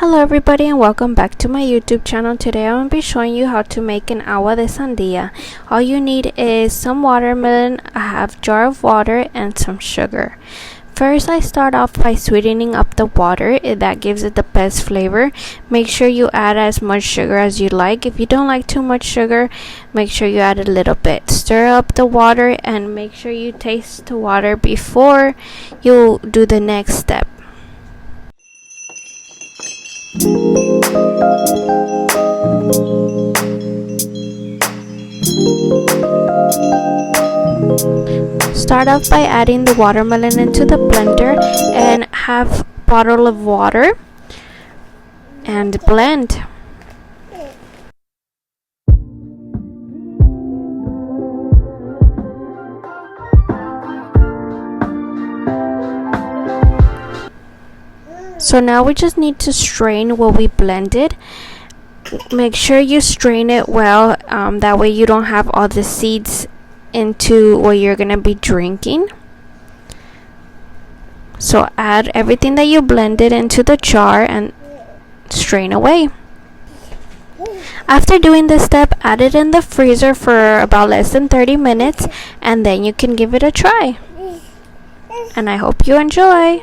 Hello everybody and welcome back to my YouTube channel. Today I'm going to be showing you how to make an agua de sandia. All you need is some watermelon, a half jar of water, and some sugar. First, I start off by sweetening up the water. That gives it the best flavor. Make sure you add as much sugar as you like. If you don't like too much sugar, make sure you add a little bit. Stir up the water and make sure you taste the water before you do the next step. Start off by adding the watermelon into the blender and half bottle of water and blend. So now we just need to strain what we blended. Make sure you strain it well, that way you don't have all the seeds into what you're gonna be drinking. So add everything that you blended into the jar and strain away. After doing this step, add it in the freezer for about less than 30 minutes and then you can give it a try. And I hope you enjoy.